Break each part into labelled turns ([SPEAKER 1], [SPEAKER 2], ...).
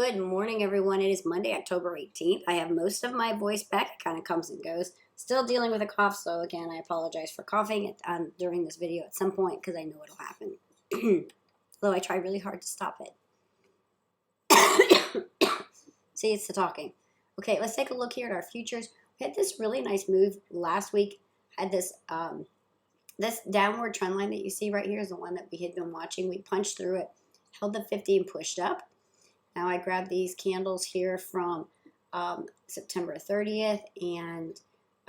[SPEAKER 1] Good morning, everyone. It is Monday, October 18th. I have most of my voice back. It kind of comes and goes. Still dealing with a cough, so again, I apologize for coughing during this video at some point because I know it'll happen. Though I try really hard to stop it. See, it's the talking. Okay, let's take a look here at our futures. We had this really nice move last week. Had this this downward trend line that you see right here is the one that we had been watching. We punched through it, held the 50 and pushed up. Now I grabbed these candles here from September 30th and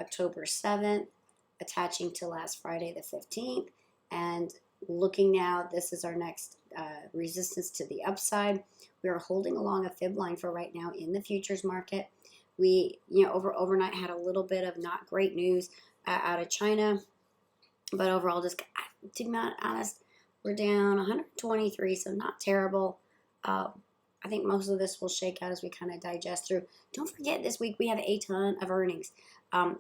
[SPEAKER 1] October 7th, attaching to last Friday the 15th. And looking now, this is our next resistance to the upside. We are holding along a fib line for right now in the futures market. We, overnight had a little bit of not great news out of China, but overall, just to be honest, we're down 123, so not terrible. I think most of this will shake out as we kind of digest through. Don't forget, this week we have a ton of earnings.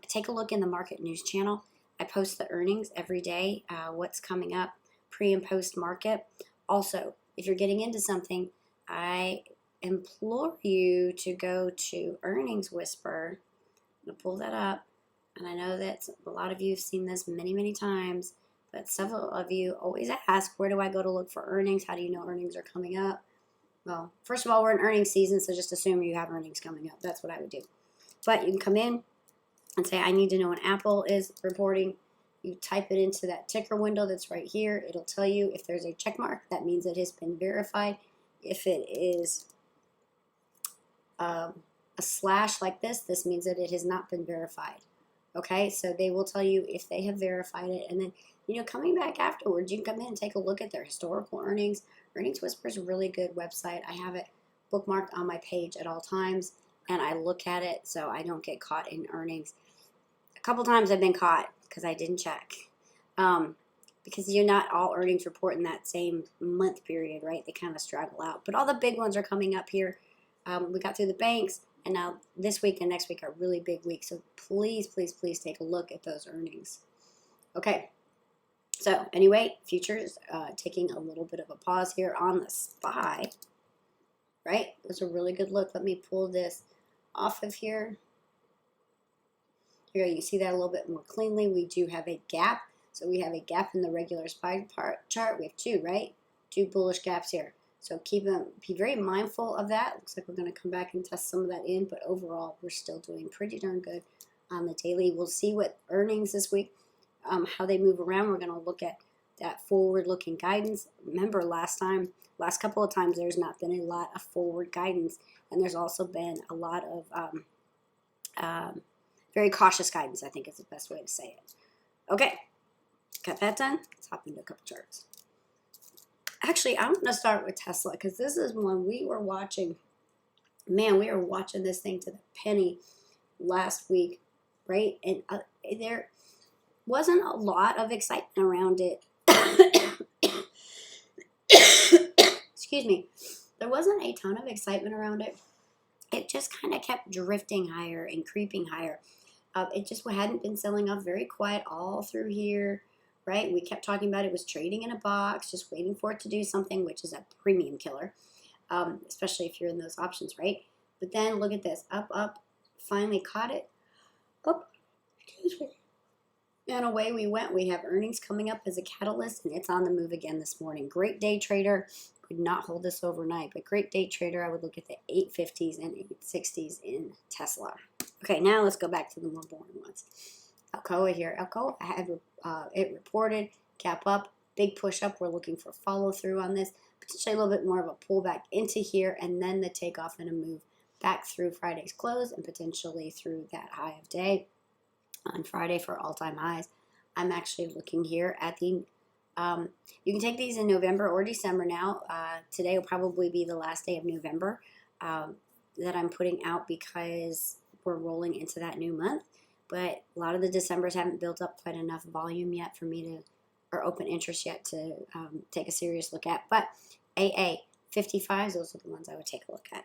[SPEAKER 1] Take a look in the market news channel. I post the earnings every day, what's coming up, pre and post market. Also, if you're getting into something, I implore you to go to Earnings Whisper. I'm going to pull that up. And I know that a lot of you have seen this many, many times, but several of you always ask, where do I go to look for earnings? How do you know earnings are coming up? Well, first of all, we're in earnings season, so just assume you have earnings coming up. That's what I would do. But you can come in and say, I need to know when Apple is reporting. You type it into that ticker window that's right here. It'll tell you if there's a check mark. That means it has been verified. If it is a slash like this means that it has not been verified. Okay, so they will tell you if they have verified it. And then, coming back afterwards, you can come in and take a look at their historical earnings. Earnings Whisper is a really good website. I have it bookmarked on my page at all times, and I look at it so I don't get caught in earnings. A couple times I've been caught because I didn't check. Because you're not all earnings report in that same month period, right? They kind of straggle out. But all the big ones are coming up here. We got through the banks, and now this week and next week are really big weeks. So please, please, please take a look at those earnings. Okay. So anyway, futures taking a little bit of a pause here on the SPY, right? It was a really good look. Let me pull this off of here. Here you see that a little bit more cleanly. We do have a gap. So we have a gap in the regular SPY chart. We have two, right? Two bullish gaps here. So be very mindful of that. Looks like we're going to come back and test some of that in, but overall, we're still doing pretty darn good on the daily. We'll see what earnings this week, how they move around. We're going to look at that forward-looking guidance. Remember, last couple of times, there's not been a lot of forward guidance, and there's also been a lot of very cautious guidance, I think is the best way to say it. Okay, got that done. Let's hop into a couple charts. Actually, I'm going to start with Tesla because this is one we were watching. Man, we were watching this thing to the penny last week, right? And there wasn't a lot of excitement around it. Excuse me. There wasn't a ton of excitement around it. It just kind of kept drifting higher and creeping higher. It just hadn't been selling off, very quiet all through here. Right? We kept talking about it was trading in a box, just waiting for it to do something, which is a premium killer, especially if you're in those options, right? But then look at this. Up, finally caught it. Up, excuse me. And away we went. We have earnings coming up as a catalyst, and it's on the move again this morning. Great day trader. Would not hold this overnight, but great day trader. I would look at the 850s and 860s in Tesla. Okay, now let's go back to the more boring ones. Alcoa here. Alcoa had it reported, gap up, big push up. We're looking for follow through on this. Potentially a little bit more of a pullback into here, and then the takeoff and a move back through Friday's close and potentially through that high of day on Friday for all-time highs. I'm actually looking here at the, you can take these in November or December now. Today will probably be the last day of November that I'm putting out because we're rolling into that new month. But a lot of the Decembers haven't built up quite enough volume yet for me to, or open interest yet to take a serious look at. But AA, 55s, those are the ones I would take a look at.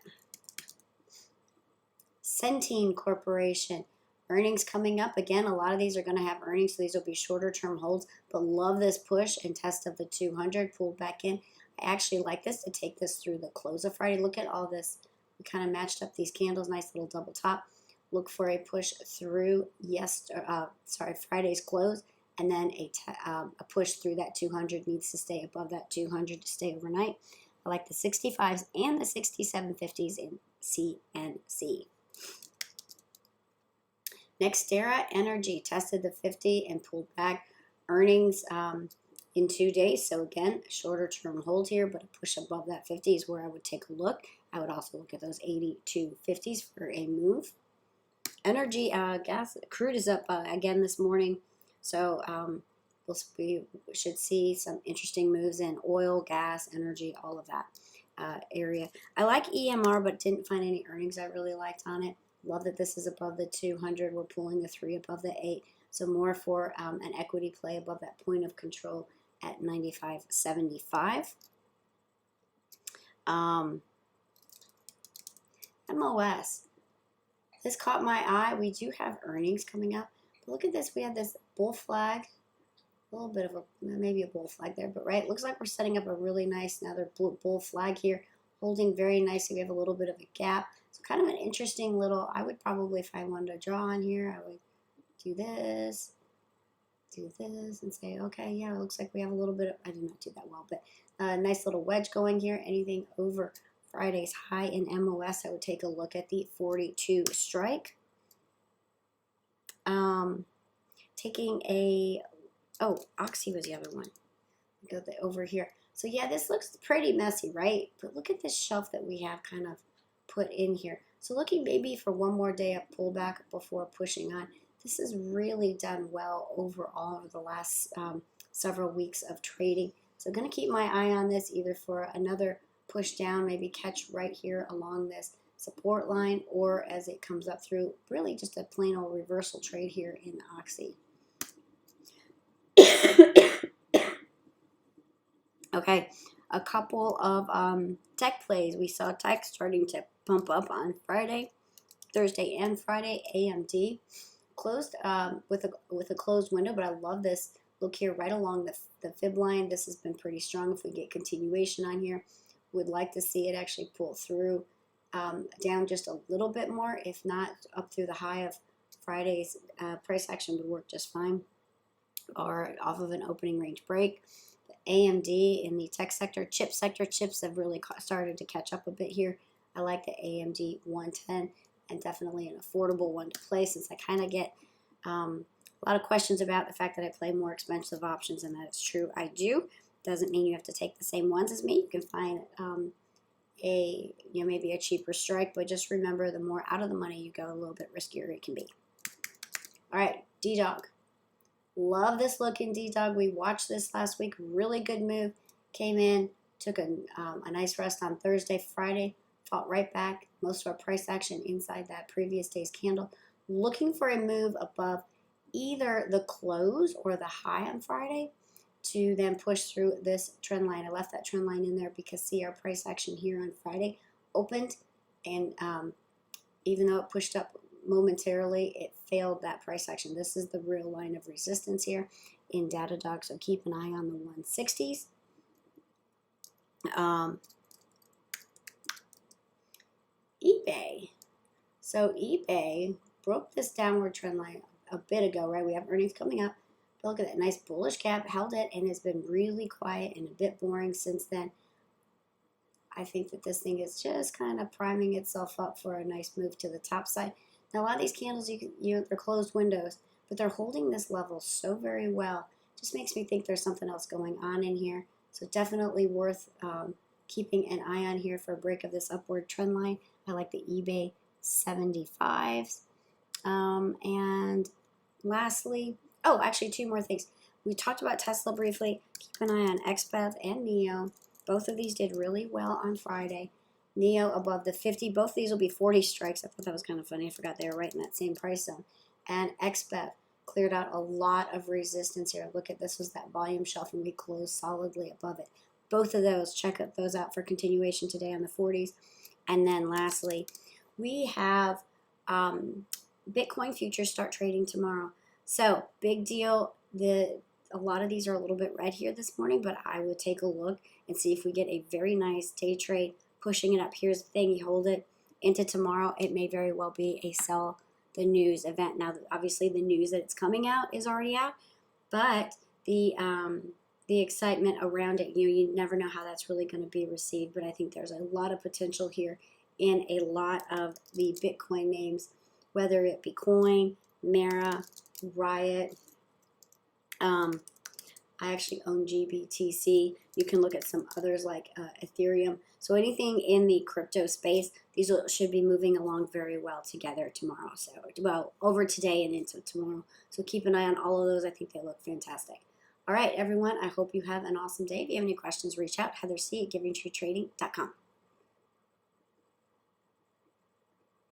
[SPEAKER 1] Centene Corporation, earnings coming up. Again, a lot of these are going to have earnings, so these will be shorter term holds. But love this push and test of the 200, pulled back in. I actually like this to take this through the close of Friday. Look at all this We kind of matched up these candles, nice little double top. Look for a push through Friday's close, and then a push through that 200. Needs to stay above that 200 to stay overnight. I like the 65s and the 6750s in CNC. Nextera Energy tested the 50 and pulled back. Earnings in 2 days. So again, a shorter term hold here, but a push above that 50 is where I would take a look. I would also look at those 82.50s for a move. Energy, crude is up again this morning. So we should see some interesting moves in oil, gas, energy, all of that area. I like EMR, but didn't find any earnings I really liked on it. Love that this is above the 200. We're pulling the 3 above the 8. So more for an equity play above that point of control at 95.75. MOS. This caught my eye. We do have earnings coming up. But look at this. We have this bull flag. A little bit of maybe a bull flag there. But right, it looks like we're setting up a really nice another bull flag here. Holding very nicely. We have a little bit of a gap. So kind of an interesting little, I would probably, if I wanted to draw on here, I would do this, and say, okay, yeah, it looks like we have a little bit of, I did not do that well, but a nice little wedge going here. Anything over Friday's high in MOS, I would take a look at the 42 strike. Taking a, Oxy was the other one. Go over here. So yeah, this looks pretty messy, right? But look at this shelf that we have kind of put in here. So looking maybe for one more day of pullback before pushing on. This has really done well overall over the last several weeks of trading. So I'm going to keep my eye on this either for another push down, maybe catch right here along this support line, or as it comes up through, really just a plain old reversal trade here in Oxy. Okay, a couple of tech plays. We saw tech starting to pump up on Thursday and Friday. AMD closed with a closed window, but I love this look here right along the fib line. This has been pretty strong. If we get continuation on here, would like to see it actually pull through down just a little bit more. If not, up through the high of Friday's price action would work just fine, or off of an opening range break. The AMD in the tech sector, chips have really started to catch up a bit here. I like the AMD 110 and definitely an affordable one to play, since I kind of get a lot of questions about the fact that I play more expensive options, and that it's true. I do. Doesn't mean you have to take the same ones as me. You can find maybe a cheaper strike, but just remember, the more out of the money you go, a little bit riskier it can be. All right, D-Dog. Love this look in D-Dog. We watched this last week. Really good move. Came in, took a nice rest on Thursday, Friday, fought right back. Most of our price action inside that previous day's candle. Looking for a move above either the close or the high on Friday to then push through this trend line. I left that trend line in there because see, our price action here on Friday opened, and even though it pushed up momentarily, it failed that price action. This is the real line of resistance here in Datadog, so keep an eye on the 160s. eBay. So eBay broke this downward trend line a bit ago, right? We have earnings coming up. But look at that nice bullish gap, held it, and has been really quiet and a bit boring since then. I think that this thing is just kind of priming itself up for a nice move to the top side. Now, a lot of these candles, they're closed windows, but they're holding this level so very well. Just makes me think there's something else going on in here. So definitely worth keeping an eye on here for a break of this upward trend line. I like the eBay 75s. And lastly, actually 2 more things. We talked about Tesla briefly. Keep an eye on XBEV and NEO. Both of these did really well on Friday. NEO above the 50. Both of these will be 40 strikes. I thought that was kind of funny. I forgot they were right in that same price zone. And XBEV cleared out a lot of resistance here. Look at this, was that volume shelf, and we closed solidly above it. Both of those, check those out for continuation today on the 40s. And then lastly, we have Bitcoin futures start trading tomorrow. So big deal. A lot of these are a little bit red here this morning, but I would take a look and see if we get a very nice day trade pushing it up. Here's the thing, you hold it, into tomorrow, it may very well be a sell the news event. Now, obviously, the news that it's coming out is already out, but the excitement around it, you never know how that's really going to be received. But I think there's a lot of potential here in a lot of the Bitcoin names, whether it be Coin, Mara, Riot. I actually own GBTC. You can look at some others like Ethereum. So anything in the crypto space, these should be moving along very well together tomorrow. So, well, over today and into tomorrow. So keep an eye on all of those. I think they look fantastic. All right, everyone. I hope you have an awesome day. If you have any questions, reach out. Heather C at givingtreetrading.com.